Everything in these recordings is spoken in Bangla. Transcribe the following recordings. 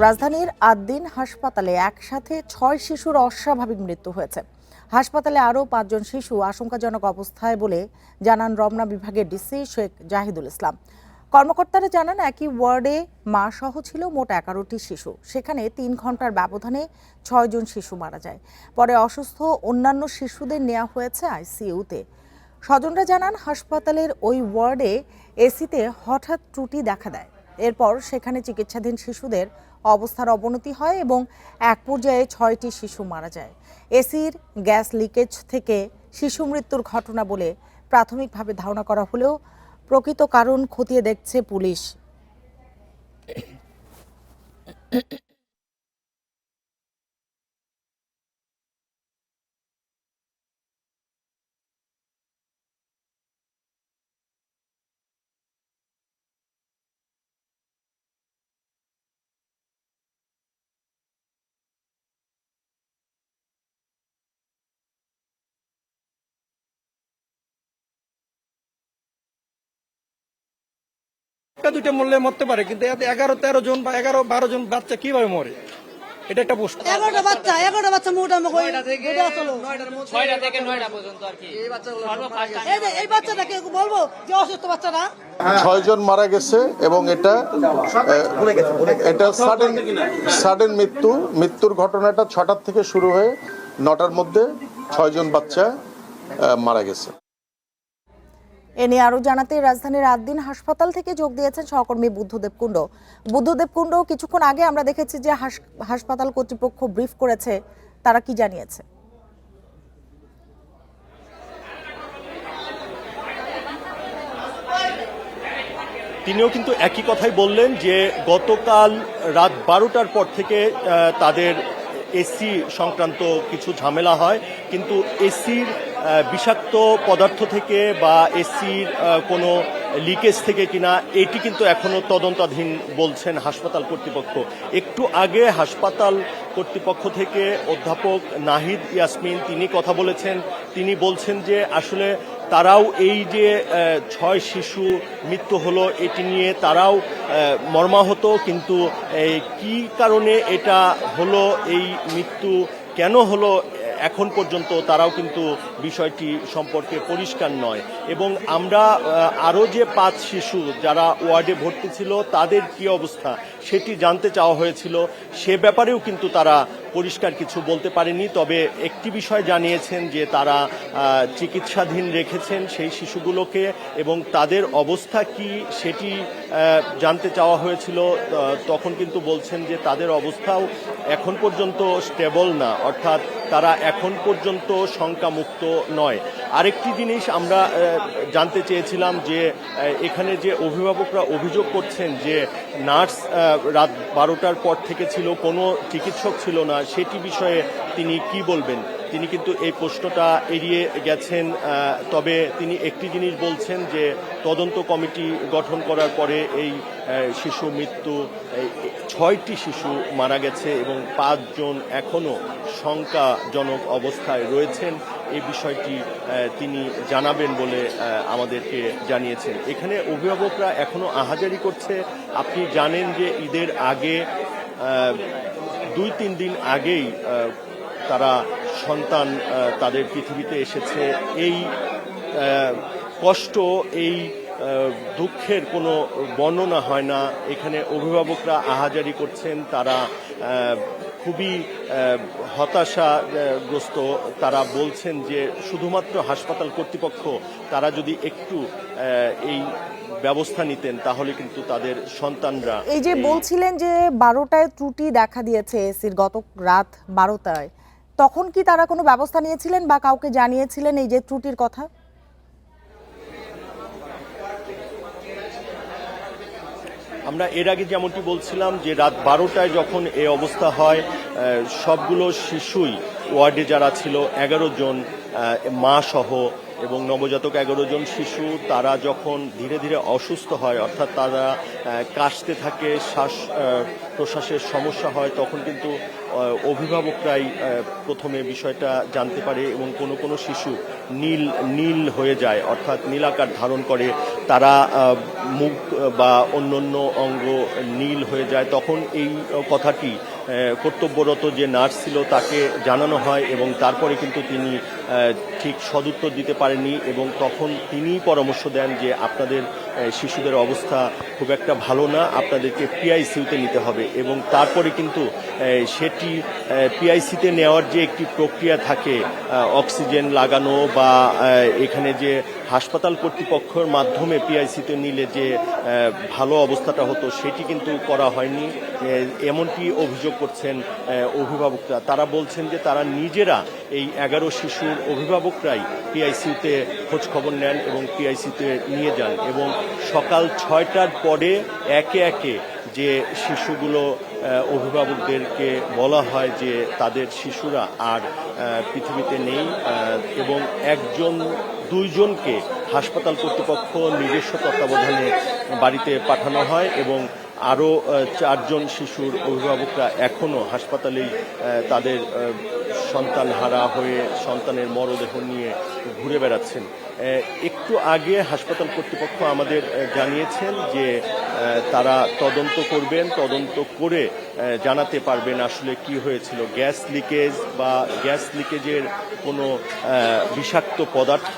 রাজধানীর আদ্দিন হাসপাতালে একসাথে ৬ শিশুর অস্বাভাবিক মৃত্যু হয়েছে। হাসপাতালে আরও ৫ জন শিশু আশঙ্কাজনক অবস্থায় বলে জানান রমনা বিভাগের ডিসি শেখ জাহিদুল ইসলাম। কর্মকর্তারা জানান একই ওয়ার্ডে মা সহ ছিল মোট ১১টি শিশু। সেখানে ৩ ঘন্টার ব্যবধানে ৬ জন শিশু মারা যায়। পরে অসুস্থ অন্যান্য শিশুদের নেওয়া হয়েছে আইসিইউতে। স্বজনরা জানান হাসপাতালের ওই ওয়ার্ডে এসিতে হঠাৎ ত্রুটি দেখা দেয়। এরপর সেখানে চিকিৎসাধীন শিশুদের অবস্থার অবনতি হয় এবং এক পর্যায়ে ৬টি শিশু মারা যায়। এসির গ্যাস লিকেজ থেকে শিশু মৃত্যুর ঘটনা বলে প্রাথমিকভাবে ধারণা করা হলেও প্রকৃত কারণ খতিয়ে দেখছে পুলিশ। দুইটা মরলে মরতে পারে, কিন্তু 11-13 জন বা 11-12 জন বাচ্চা কিভাবে মরে, এটা একটা প্রশ্ন। 11টা বাচ্চা মোটামুটি 6টা থেকে 9টা পর্যন্ত আর কি। এই বাচ্চাটাকে বলবো যে অসুস্থ বাচ্চারা 6 জন মারা গেছে এবং এটা সাডেন মৃত্যুর ঘটনাটা 6টার থেকে শুরু হয়ে 9টার মধ্যে 6 জন বাচ্চা মারা গেছে। এ নিয়ে আরো জানাতে রাজধানীর আদ্দিন হাসপাতাল থেকে যোগ দিয়েছেন সহকর্মী বুদ্ধদেব কুণ্ড। কিছুক্ষণ আগে আমরা দেখেছি যে হাসপাতাল কর্তৃপক্ষ ব্রিফ করেছে, তারা কি জানিয়েছে? তিনিও কিন্তু একই কথাই বললেন যে গতকাল রাত 12টার পর থেকে তাদের এসি সংক্রান্ত কিছু ঝামেলা হয়, কিন্তু এসির বিষাক্ত পদার্থ থেকে বা এসির কোনো লিকেজ থেকে কিনা এটি কিন্তু এখনো তদন্তাধীন বলছেন হাসপাতাল কর্তৃপক্ষ। একটু আগে হাসপাতাল কর্তৃপক্ষ থেকে অধ্যাপক নাহিদ ইয়াসমিন তিনি কথা বলেছেন। তিনি বলছেন যে আসলে তারাও এই যে 6 শিশু মৃত্যু হলো এটি নিয়ে তারাও মর্মাহত, কিন্তু কি কারণে এটা হলো, এই মৃত্যু কেন হলো এখন পর্যন্ত তারাও কিন্তু বিষয়টি সম্পর্কে পরিষ্কার নয়। এবং আমরা আরও যে 5 শিশু যারা ওয়ার্ডে ভর্তি ছিল তাদের কি অবস্থা সেটি জানতে চাওয়া হয়েছিল, সে ব্যাপারেও কিন্তু তারা পরিষ্কার কিছু বলতে পারেনি। তবে একটি বিষয় জানিয়েছেন যে তারা চিকিৎসাধীন রেখেছেন সেই শিশুগুলোকে এবং তাদের অবস্থা কি সেটি জানতে চাওয়া হয়েছিল। তখন কিন্তু বলছেন যে তাদের অবস্থাও এখন পর্যন্ত স্টেবল না, অর্থাৎ তারা এখন পর্যন্ত শঙ্কামুক্ত নয়। আরেকটি জিনিস আমরা জানতে চেয়েছিলাম যে এখানে যে অভিভাবকরা অভিযোগ করছেন যে নার্স রাত 12টার পর থেকে ছিল, কোনো চিকিৎসক ছিল না, সেটি বিষয়ে তিনি কি বলবেন? তিনি কিন্তু এই প্রশ্নটা এড়িয়ে গেছেন। তবে তিনি একটি জিনিস বলছেন যে তদন্ত কমিটি গঠন করার পরে এই শিশু মৃত্যু 6টি শিশু মারা গেছে এবং 5 জন এখনও শঙ্কাজনক অবস্থায় রয়েছেন, এই বিষয়টি তিনি জানাবেন বলে আমাদেরকে জানিয়েছেন। এখানে অভিভাবকরা এখনো আহাজারি করছে। আপনি জানেন যে ঈদের আগে 2-3 দিন আগেই তারা সন্তান তাদের পৃথিবীতে এসেছে। এই কষ্ট, এই দুঃখের কোনো বর্ণনা হয় না। এখানে অভিভাবকরা আহাজারি করছেন, তারা খুবই হতাশাগ্রস্ত। তারা বলছেন যে শুধুমাত্র হাসপাতাল কর্তৃপক্ষ তারা যদি একটু এই ব্যবস্থা নিতেন তাহলে কিন্তু তাদের সন্তানরা। এই যে বলছিলেন যে 12টায় ত্রুটি দেখা দিয়েছে এসির, গত রাত 12টায়, তখন কি তারা কোনো ব্যবস্থা নিয়েছিলেন বা কাউকে জানিয়েছিলেন এই যে ত্রুটির কথা? আমরা এর আগে যেমনটি বলছিলাম যে রাত 12টায় যখন এই অবস্থা হয়, সবগুলো শিশুই ওয়ার্ডে যারা ছিল 11 জন মা সহ এবং নবজাতক 11 জন শিশু, তারা যখন ধীরে ধীরে অসুস্থ হয়, অর্থাৎ তারা কাশতে থাকে, শ্বাস প্রশ্বাসের সমস্যা হয়, তখন কিন্তু অভিভাবকরাই প্রথমে বিষয়টা জানতে পারে এবং কোনো শিশু নীল হয়ে যায়, অর্থাৎ নীলাকার ধারণ করে। তারা মুখ বা অন্যান্য অঙ্গ নীল হয়ে যায়, তখন এই কথাটি কর্তব্যরত যে নার্স ছিল তাকে জানানো হয় এবং তারপরে কিন্তু তিনি ঠিক সদুত্তর দিতে পারেননি এবং তখন তিনিই পরামর্শ দেন যে আপনাদের শিশুদের অবস্থা খুব একটা ভালো না, আপনাদেরকে পিআইসিইউতে নিতে হবে। এবং তারপরে কিন্তু সেটি পিআইসিতে নেওয়ার যে একটি প্রক্রিয়া থাকে, অক্সিজেন লাগানো বা এখানে যে হাসপাতাল কর্তৃপক্ষের মাধ্যমে পিআইসিতে নিলে যে ভালো অবস্থাটা হতো সেটি কিন্তু করা হয়নি, এমনটি অভিযোগ করছেন অভিভাবকরা। তারা বলছেন যে তারা নিজেরা এই 11 শিশুর অভিভাবকরাই পিআইসিইউতে খোঁজ খবর নেন এবং পিআইসিতে নিয়ে যান এবং সকাল 6টার পরে একে একে যে শিশুগুলো অভিভাবকদেরকে বলা হয় যে তাদের শিশুরা আর পৃথিবীতে নেই এবং দুইজনকে হাসপাতাল কর্তৃপক্ষ নিজস্ব তত্ত্বাবধানে বাড়িতে পাঠানো হয় এবং আরও 4 জন শিশুর অভিভাবকরা এখনও হাসপাতালেই তাদের সন্তান হারা হয়ে সন্তানের মরদেহ নিয়ে ঘুরে বেড়াচ্ছেন। একটু আগে হাসপাতাল কর্তৃপক্ষ আমাদের জানিয়েছেন যে তারা তদন্ত করবেন, তদন্ত করে জানাতে পারবেন আসলে কি হয়েছিল, গ্যাস লিকেজ বা গ্যাস লিকেজের কোনো বিষাক্ত পদার্থ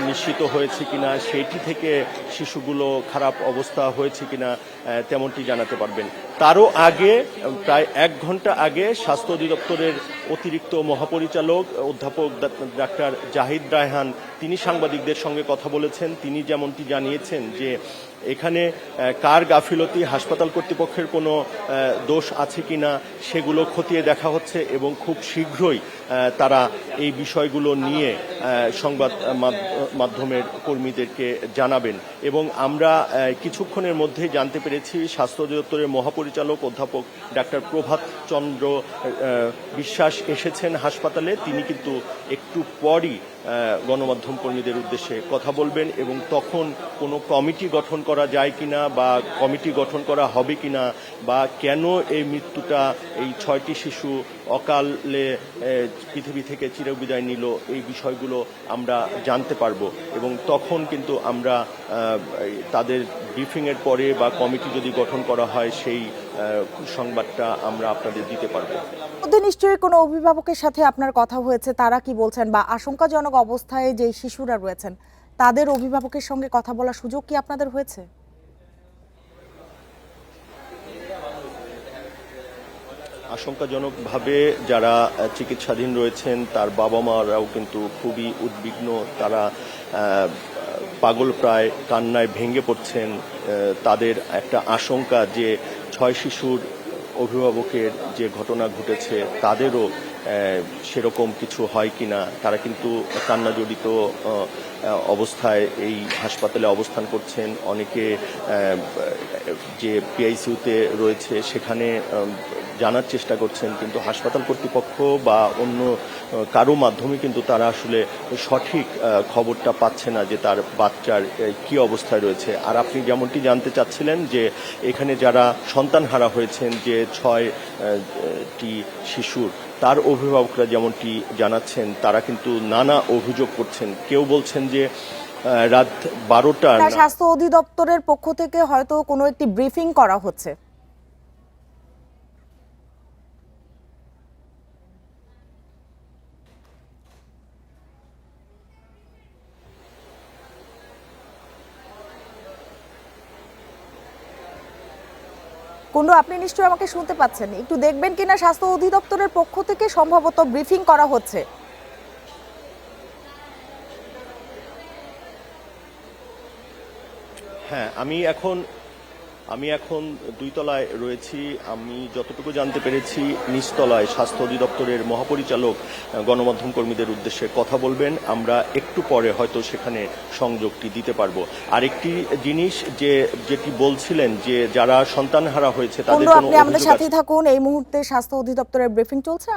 নিশ্চিত হয়েছে কিনা, সেইটি থেকে শিশুগুলো খারাপ অবস্থা হয়েছে কিনা তেমনটি জানাতে পারবেন। তারও আগে প্রায় 1 ঘন্টা আগে স্বাস্থ্য অধিদপ্তরের অতিরিক্ত মহাপরিচালক অধ্যাপক ডাক্তার জাহিদ রায়হান তিনি সাংবাদিকদের সঙ্গে কথা বলেছেন। তিনি যেমনটি জানিয়েছেন যে এখানে কার গাফিলতি, হাসপাতাল কর্তৃপক্ষের কোনো দোষ আছে কিনা সেগুলো খতিয়ে দেখা হচ্ছে এবং খুব শীঘ্রই তারা এই বিষয়গুলো নিয়ে সংবাদ মাধ্যমের কর্মীদেরকে জানাবেন। এবং আমরা কিছুক্ষণের মধ্যেই জানতে পেরেছি স্বাস্থ্য অধিদপ্তরের মহাপরিচালক অধ্যাপক ডাক্তার প্রভাত চন্দ্র বিশ্বাস এসেছেন হাসপাতালে। তিনি কিন্তু একটু পরই গণমাধ্যম কর্মীদের উদ্দেশ্যে কথা বলবেন এবং তখন কোনো কমিটি গঠন করা যায় কিনা বা কমিটি গঠন করা হবে কিনা বা কেন এই মৃত্যুটা, এই 6টি শিশু অকালে পৃথিবী থেকে চিরবিদায় নিল, এই বিষয়গুলো আমরা জানতে পারবো এবং তখন কিন্তু আমরা তাদের ব্রিফিংয়ের পরে বা কমিটি যদি গঠন করা হয় সেই সংবাদটা আমরা আপনাদের দিতে পারবো। নিশ্চয়ই কোনো অভিভাবকের সাথে আপনার কথা হয়েছে, তারা কি বলছেন বা আশঙ্কাজনক অবস্থায় যে শিশুরা রয়েছেন তাদের অভিভাবকের সঙ্গে কথা বলার সুযোগ কি আপনাদের হয়েছে? আশঙ্কাজনকভাবে যারা চিকিৎসাধীন রয়েছেন তার বাবা মারাও কিন্তু খুবই উদ্বিগ্ন, তারা পাগলপ্রায় কান্নায় ভেঙে পড়ছেন। তাদের একটা আশঙ্কা যে 6 শিশুর অভিভাবকের যে ঘটনা ঘটেছে তাদেরও সেরকম কিছু হয় কিনা। তারা কিন্তু কান্না জড়িত অবস্থায় এই হাসপাতালে অবস্থান করছেন। অনেকে যে পিআইসিইউতে রয়েছে সেখানে জানার চেষ্টা করছেন, কিন্তু হাসপাতাল কর্তৃপক্ষ বা অন্য কারো মাধ্যমে কিন্তু তারা আসলে সঠিক খবরটা পাচ্ছে না যে তার বাচ্চার কি অবস্থায় রয়েছে। আর আপনি যেমনটি জানতে চাচ্ছিলেন যে এখানে যারা সন্তান হারা হয়েছেন যে 6টি শিশুর, তার অভিভাবকরা যেমনটি জানাচ্ছেন তারা কিন্তু নানা অভিযোগ করছেন। কেউ বলছেন যে রাত 12টা স্বাস্থ্য অধিদপ্তরের পক্ষ থেকে হয়তো কোনো একটি ব্রিফিং করা হচ্ছে। কুন্ডু, আপনি নিশ্চয়ই আমাকে শুনতে পাচ্ছেন, একটু দেখবেন কিনা স্বাস্থ্য অধিদপ্তরের পক্ষ থেকে সম্ভবত ব্রিফিং করা হচ্ছে। হ্যাঁ, আমি এখন 2 তলায় রয়েছি। আমি যতটুকু জানতে পেরেছি নিচতলায় স্বাস্থ্য অধিদপ্তরের মহাপরিচালক গণমাধ্যম কর্মীদের উদ্দেশ্যে কথা বলবেন। আমরা একটু পরে হয়তো সেখানে সংযোগটি দিতে পারবো। আরেকটি জিনিস যেটি বলছিলেন যে যারা সন্তানহারা হয়েছে তাদের কোনো আপনি আমাদের সাথেই থাকুন, এই মুহূর্তে স্বাস্থ্য অধিদপ্তরের ব্রিফিং চলছে।